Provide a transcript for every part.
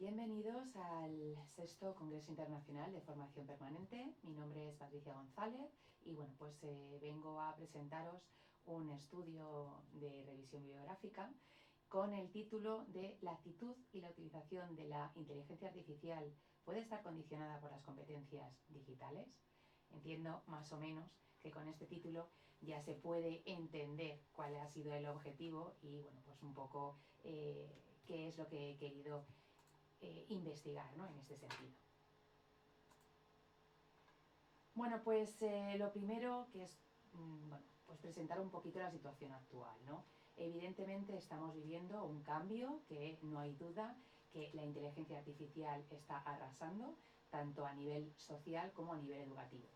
Bienvenidos al sexto Congreso Internacional de Formación Permanente. Mi nombre es Patricia González y bueno, pues vengo a presentaros un estudio de revisión bibliográfica con el título de La actitud y la utilización de la inteligencia artificial puede estar condicionada por las competencias digitales. Entiendo más o menos que con este título ya se puede entender cuál ha sido el objetivo y bueno, pues un poco qué es lo que he querido investigar, ¿no?, en este sentido. Bueno, pues lo primero que es bueno, pues presentar un poquito la situación actual, ¿no? Evidentemente estamos viviendo un cambio que no hay duda que la inteligencia artificial está arrasando, tanto a nivel social como a nivel educativo.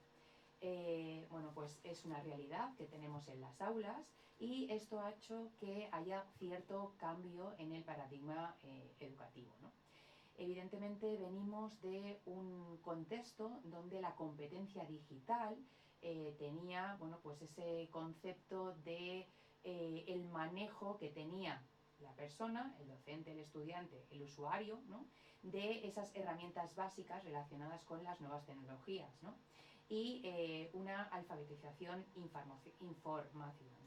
Bueno, pues es una realidad que tenemos en las aulas y esto ha hecho que haya cierto cambio en el paradigma educativo, ¿no? Evidentemente venimos de un contexto donde la competencia digital tenía, bueno, pues ese concepto de el manejo que tenía la persona, el docente, el estudiante, el usuario, ¿no?, de esas herramientas básicas relacionadas con las nuevas tecnologías, ¿no?, y una alfabetización informacional.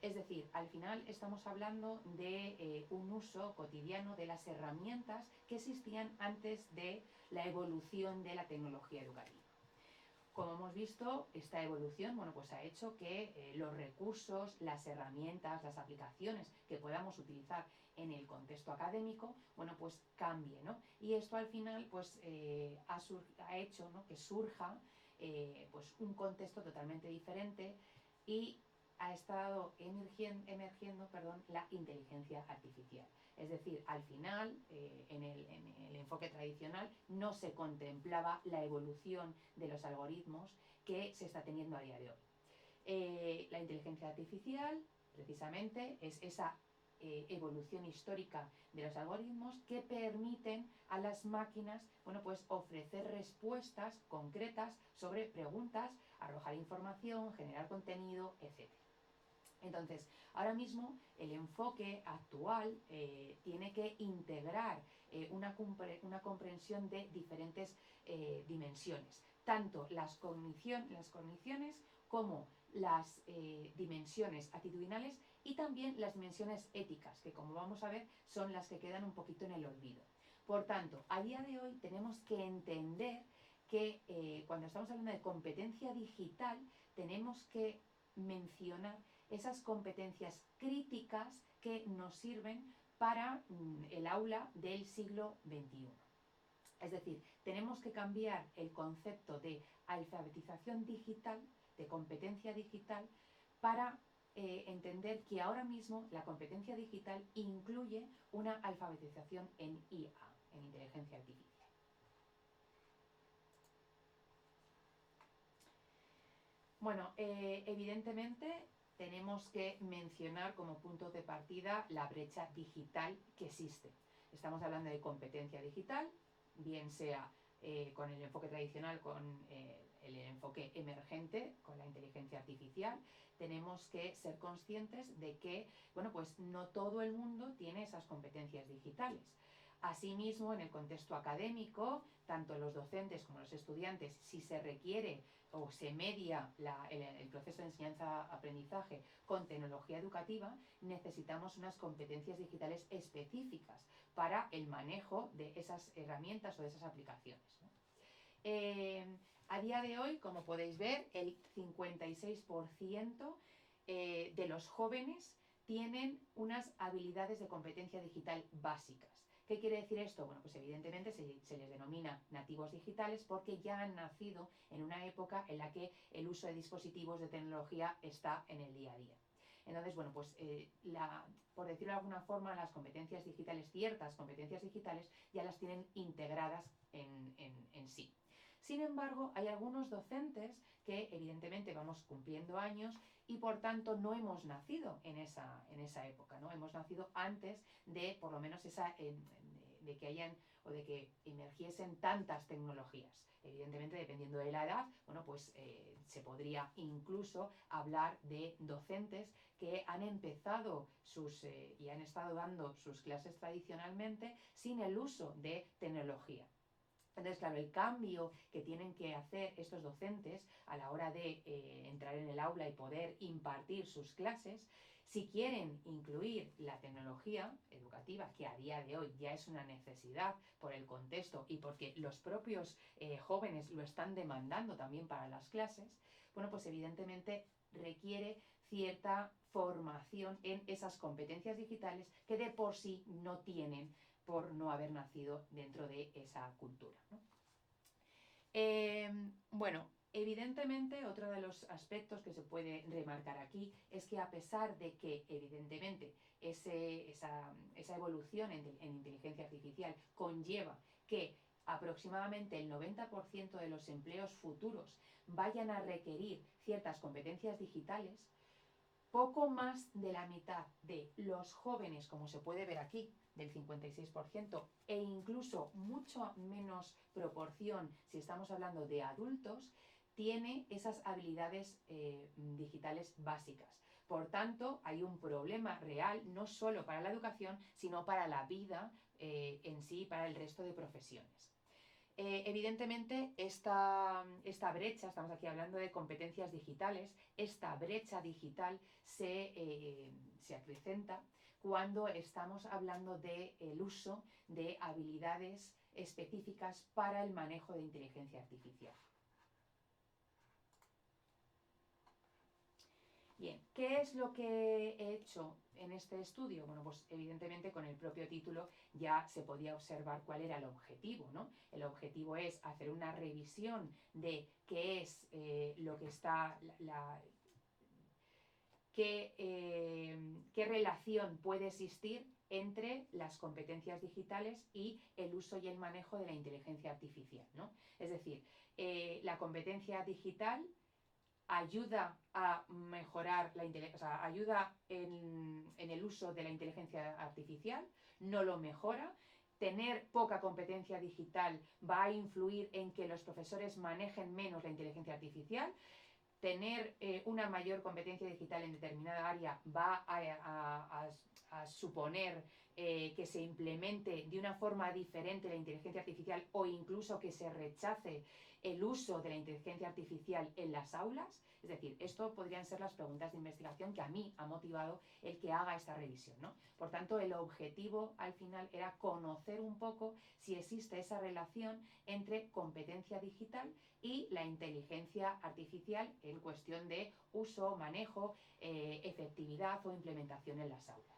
Es decir, al final estamos hablando de un uso cotidiano de las herramientas que existían antes de la evolución de la tecnología educativa. Como hemos visto, esta evolución, bueno, pues ha hecho que los recursos, las herramientas, las aplicaciones que podamos utilizar en el contexto académico, bueno, pues cambie, ¿no? Y esto al final pues ha hecho, ¿no?, que surja pues un contexto totalmente diferente y ha estado emergiendo la inteligencia artificial. Es decir, al final, en el enfoque tradicional, no se contemplaba la evolución de los algoritmos que se está teniendo a día de hoy. La inteligencia artificial, precisamente, es esa evolución histórica de los algoritmos que permiten a las máquinas, bueno, pues ofrecer respuestas concretas sobre preguntas, arrojar información, generar contenido, etc. Entonces, ahora mismo el enfoque actual tiene que integrar una comprensión de diferentes dimensiones, tanto las cogniciones como las dimensiones actitudinales y también las dimensiones éticas, que como vamos a ver son las que quedan un poquito en el olvido. Por tanto, a día de hoy tenemos que entender que cuando estamos hablando de competencia digital tenemos que mencionar esas competencias críticas que nos sirven para el aula del siglo XXI. Es decir, tenemos que cambiar el concepto de alfabetización digital, de competencia digital, para entender que ahora mismo la competencia digital incluye una alfabetización en IA, en inteligencia artificial. Bueno, evidentemente tenemos que mencionar como punto de partida la brecha digital que existe. Estamos hablando de competencia digital, bien sea con el enfoque tradicional, con el enfoque emergente, con la inteligencia artificial. Tenemos que ser conscientes de que, bueno, pues no todo el mundo tiene esas competencias digitales. Asimismo, en el contexto académico, tanto los docentes como los estudiantes, si se requiere o se media el proceso de enseñanza-aprendizaje con tecnología educativa, necesitamos unas competencias digitales específicas para el manejo de esas herramientas o de esas aplicaciones, ¿no? A día de hoy, como podéis ver, el 56% de los jóvenes tienen unas habilidades de competencia digital básicas. ¿Qué quiere decir esto? Bueno, pues evidentemente se les denomina nativos digitales porque ya han nacido en una época en la que el uso de dispositivos de tecnología está en el día a día. Entonces, bueno, pues por decirlo de alguna forma, las competencias digitales, ciertas competencias digitales, ya las tienen integradas en sí. Sin embargo, hay algunos docentes que evidentemente vamos cumpliendo años y por tanto no hemos nacido en esa época, ¿no? Hemos nacido antes de por lo menos de que hayan o de que emergiesen tantas tecnologías. Evidentemente, dependiendo de la edad, bueno, pues se podría incluso hablar de docentes que han empezado y han estado dando sus clases tradicionalmente sin el uso de tecnología. Entonces, claro, el cambio que tienen que hacer estos docentes a la hora de entrar en el aula y poder impartir sus clases, si quieren incluir la tecnología educativa, que a día de hoy ya es una necesidad por el contexto y porque los propios jóvenes lo están demandando también para las clases, bueno, pues evidentemente requiere cierta formación en esas competencias digitales que de por sí no tienen por no haber nacido dentro de esa cultura, ¿no? Bueno, evidentemente otro de los aspectos que se puede remarcar aquí es que a pesar de que evidentemente esa evolución en inteligencia artificial conlleva que aproximadamente el 90% de los empleos futuros vayan a requerir ciertas competencias digitales, poco más de la mitad de los jóvenes, como se puede ver aquí, del 56%, e incluso mucho menos proporción si estamos hablando de adultos, tiene esas habilidades digitales básicas. Por tanto, hay un problema real no solo para la educación, sino para la vida en sí y para el resto de profesiones. Evidentemente, esta brecha, estamos aquí hablando de competencias digitales, esta brecha digital se acrecenta cuando estamos hablando del uso de habilidades específicas para el manejo de inteligencia artificial. Bien, ¿qué es lo que he hecho en este estudio? Bueno, pues evidentemente con el propio título ya se podía observar cuál era el objetivo, ¿no? El objetivo es hacer una revisión de qué es lo que está, qué relación puede existir entre las competencias digitales y el uso y el manejo de la inteligencia artificial, ¿no? Es decir, la competencia digital ayuda a mejorar ayuda en el uso de la inteligencia artificial, no lo mejora. Tener poca competencia digital va a influir en que los profesores manejen menos la inteligencia artificial. Tener una mayor competencia digital en determinada área va a suponer que se implemente de una forma diferente la inteligencia artificial o incluso que se rechace el uso de la inteligencia artificial en las aulas. Es decir, esto podrían ser las preguntas de investigación que a mí ha motivado el que haga esta revisión, ¿no? Por tanto, el objetivo al final era conocer un poco si existe esa relación entre competencia digital y la inteligencia artificial en cuestión de uso, manejo, efectividad o implementación en las aulas.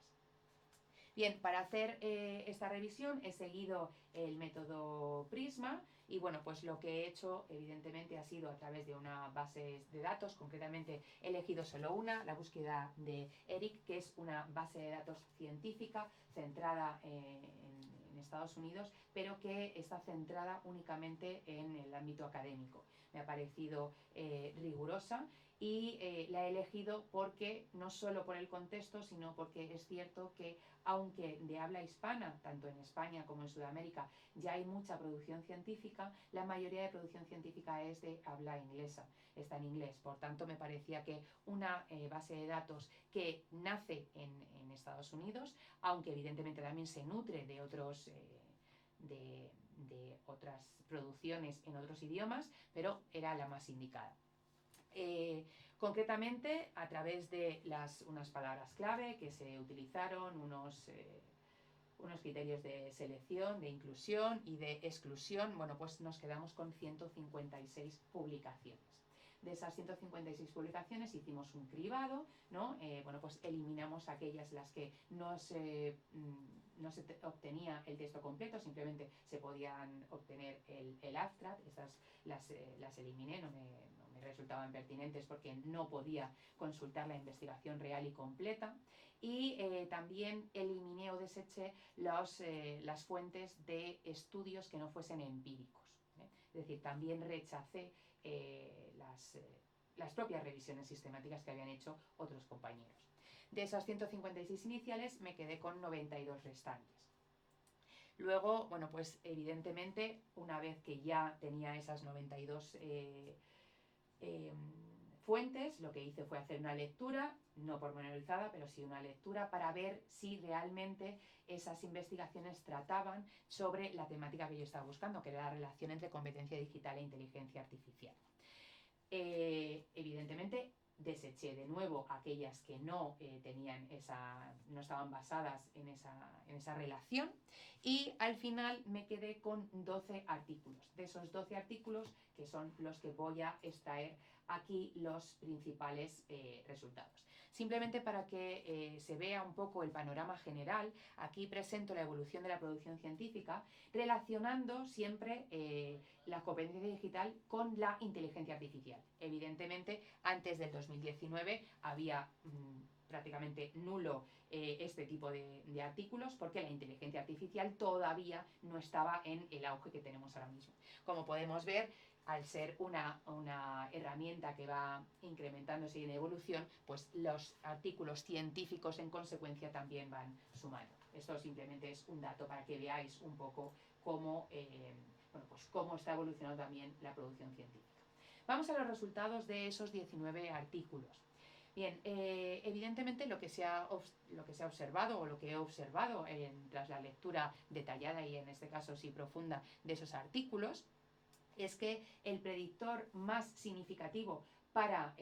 Bien, para hacer esta revisión he seguido el método Prisma y bueno, pues lo que he hecho evidentemente ha sido a través de una base de datos, concretamente he elegido solo una, la búsqueda de ERIC, que es una base de datos científica centrada en Estados Unidos, pero que está centrada únicamente en el ámbito académico. Me ha parecido rigurosa y la he elegido porque no solo por el contexto, sino porque es cierto que aunque de habla hispana, tanto en España como en Sudamérica, ya hay mucha producción científica, la mayoría de producción científica es de habla inglesa, está en inglés. Por tanto, me parecía que una base de datos que nace en Estados Unidos, aunque evidentemente también se nutre de otros de otras producciones en otros idiomas, pero era la más indicada. Concretamente, a través de unas palabras clave que se utilizaron, unos criterios de selección, de inclusión y de exclusión, bueno, pues nos quedamos con 156 publicaciones. De esas 156 publicaciones hicimos un cribado, ¿no? Bueno, pues eliminamos aquellas en las que no se obtenía el texto completo, simplemente se podían obtener el abstract. Esas las eliminé, no me resultaban pertinentes porque no podía consultar la investigación real y completa. Y también eliminé o deseché las fuentes de estudios que no fuesen empíricos. Es decir, también rechacé las propias revisiones sistemáticas que habían hecho otros compañeros. De esas 156 iniciales me quedé con 92 restantes. Luego, bueno, pues evidentemente, una vez que ya tenía esas 92 fuentes, lo que hice fue hacer una lectura, no pormenorizada, pero sí una lectura para ver si realmente esas investigaciones trataban sobre la temática que yo estaba buscando, que era la relación entre competencia digital e inteligencia artificial. Evidentemente deseché de nuevo aquellas que no no estaban basadas en esa relación, y al final me quedé con 12 artículos. De esos 12 artículos, que son los que voy a extraer aquí los principales resultados. Simplemente para que se vea un poco el panorama general, aquí presento la evolución de la producción científica relacionando siempre la competencia digital con la inteligencia artificial. Evidentemente, antes del 2019 había prácticamente nulo este tipo de artículos, porque la inteligencia artificial todavía no estaba en el auge que tenemos ahora mismo. Como podemos ver, al ser una herramienta que va incrementándose en evolución, pues los artículos científicos en consecuencia también van sumando. Esto simplemente es un dato para que veáis un poco cómo está evolucionando también la producción científica. Vamos a los resultados de esos 19 artículos. Bien, evidentemente lo que se ha observado, o lo que he observado tras la lectura detallada y en este caso sí profunda de esos artículos, es que el predictor más significativo para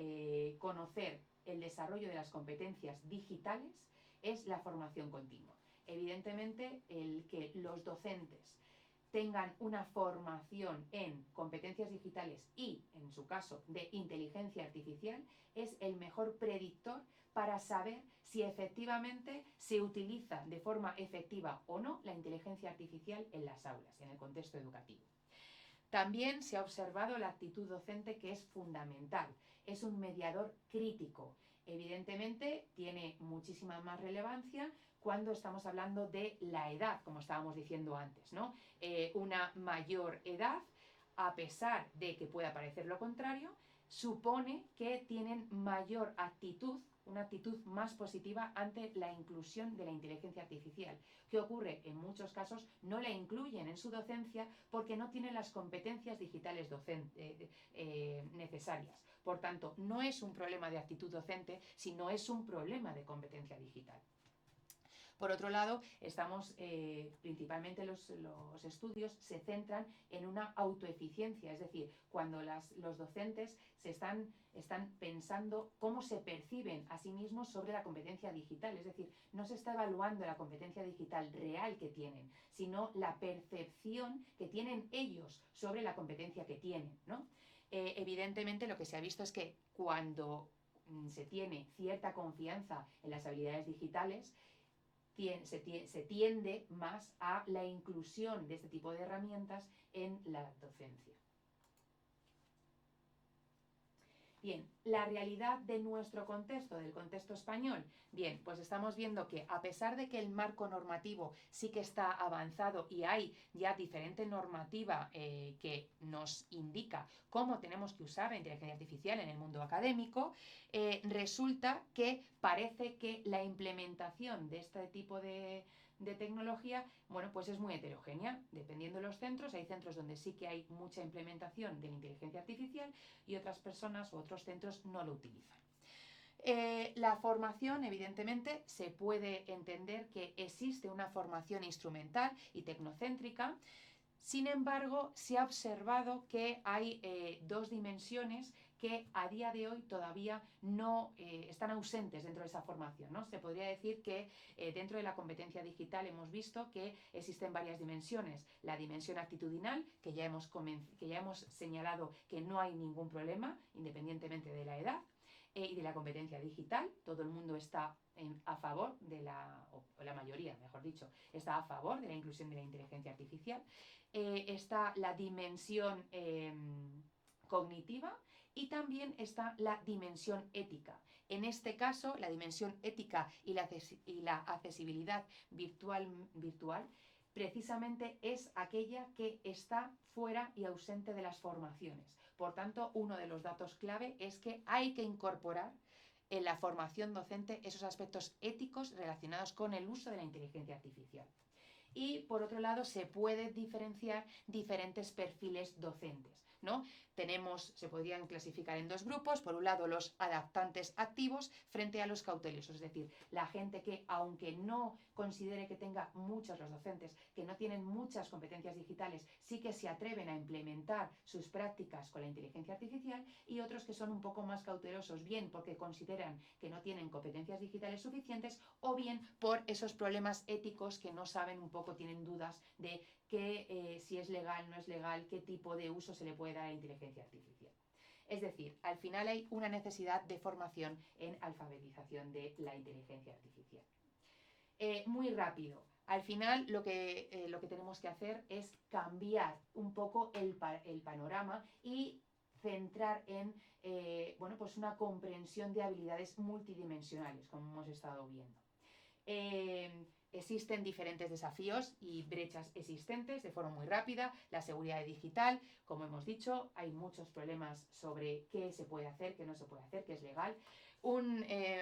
conocer el desarrollo de las competencias digitales es la formación continua. Evidentemente, el que los docentes tengan una formación en competencias digitales y, en su caso, de inteligencia artificial, es el mejor predictor para saber si efectivamente se utiliza de forma efectiva o no la inteligencia artificial en las aulas, en el contexto educativo. También se ha observado la actitud docente, que es fundamental, es un mediador crítico. Evidentemente tiene muchísima más relevancia cuando estamos hablando de la edad, como estábamos diciendo antes, ¿no? Una mayor edad, a pesar de que pueda parecer lo contrario, supone que tienen mayor actitud, una actitud más positiva ante la inclusión de la inteligencia artificial. ¿Qué ocurre? En muchos casos no la incluyen en su docencia porque no tienen las competencias digitales necesarias. Por tanto, no es un problema de actitud docente, sino es un problema de competencia digital. Por otro lado, principalmente los estudios se centran en una autoeficiencia, es decir, cuando los docentes están pensando cómo se perciben a sí mismos sobre la competencia digital, es decir, no se está evaluando la competencia digital real que tienen, sino la percepción que tienen ellos sobre la competencia que tienen, ¿no? Evidentemente, lo que se ha visto es que cuando se tiene cierta confianza en las habilidades digitales, se tiende más a la inclusión de este tipo de herramientas en la docencia. Bien, la realidad de nuestro contexto, del contexto español. Bien, pues estamos viendo que a pesar de que el marco normativo sí que está avanzado y hay ya diferente normativa que nos indica cómo tenemos que usar la inteligencia artificial en el mundo académico, resulta que parece que la implementación de este tipo de tecnología, bueno, pues es muy heterogénea, dependiendo de los centros. Hay centros donde sí que hay mucha implementación de la inteligencia artificial y otras personas u otros centros no lo utilizan. La formación, evidentemente, se puede entender que existe una formación instrumental y tecnocéntrica. Sin embargo, se ha observado que hay dos dimensiones que a día de hoy todavía no están ausentes dentro de esa formación, ¿no? Se podría decir que dentro de la competencia digital hemos visto que existen varias dimensiones. La dimensión actitudinal, que ya hemos señalado que no hay ningún problema, independientemente de la edad, y de la competencia digital. Todo el mundo está a favor o la mayoría, mejor dicho, está a favor de la inclusión de la inteligencia artificial. Está la dimensión cognitiva y también está la dimensión ética. En este caso, la dimensión ética y la accesibilidad virtual precisamente es aquella que está fuera y ausente de las formaciones. Por tanto, uno de los datos clave es que hay que incorporar en la formación docente esos aspectos éticos relacionados con el uso de la inteligencia artificial. y por otro lado se puede diferenciar diferentes perfiles docentes, ¿no? Se podrían clasificar en dos grupos, por un lado los adaptantes activos frente a los cautelosos, es decir, la gente que aunque no considere que tenga muchos los docentes, que no tienen muchas competencias digitales, sí que se atreven a implementar sus prácticas con la inteligencia artificial, y otros que son un poco más cautelosos, bien porque consideran que no tienen competencias digitales suficientes o bien por esos problemas éticos que no saben un poco, tienen dudas de si es legal, no es legal, qué tipo de uso se le puede dar a la inteligencia artificial. Es decir, al final hay una necesidad de formación en alfabetización de la inteligencia artificial. Muy rápido. Al final lo que tenemos que hacer es cambiar un poco el panorama y centrar en pues una comprensión de habilidades multidimensionales, como hemos estado viendo. Existen diferentes desafíos y brechas existentes de forma muy rápida. La seguridad digital, como hemos dicho, hay muchos problemas sobre qué se puede hacer, qué no se puede hacer, qué es legal.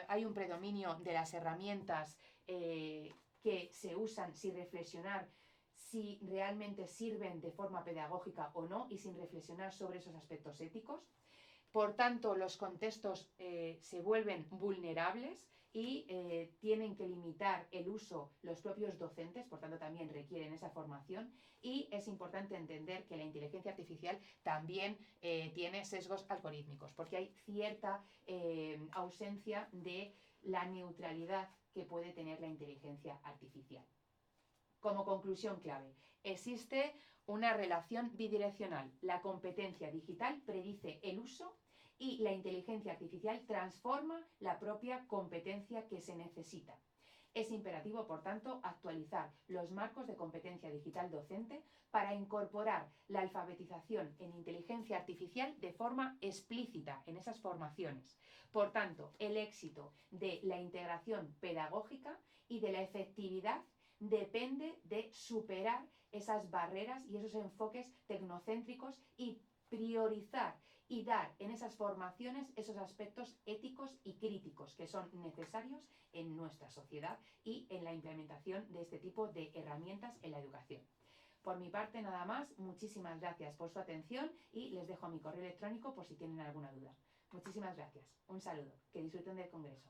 Hay un predominio de las herramientas que se usan sin reflexionar si realmente sirven de forma pedagógica o no y sin reflexionar sobre esos aspectos éticos. Por tanto, los contextos se vuelven vulnerables y tienen que limitar el uso los propios docentes, por tanto también requieren esa formación, y es importante entender que la inteligencia artificial también tiene sesgos algorítmicos, porque hay cierta ausencia de la neutralidad que puede tener la inteligencia artificial. Como conclusión clave, existe una relación bidireccional. La competencia digital predice el uso y la inteligencia artificial transforma la propia competencia que se necesita. Es imperativo, por tanto, actualizar los marcos de competencia digital docente para incorporar la alfabetización en inteligencia artificial de forma explícita en esas formaciones. Por tanto, el éxito de la integración pedagógica y de la efectividad depende de superar esas barreras y esos enfoques tecnocéntricos y priorizar y dar en esas formaciones esos aspectos éticos y críticos que son necesarios en nuestra sociedad y en la implementación de este tipo de herramientas en la educación. Por mi parte nada más, muchísimas gracias por su atención y les dejo mi correo electrónico por si tienen alguna duda. Muchísimas gracias, un saludo, que disfruten del congreso.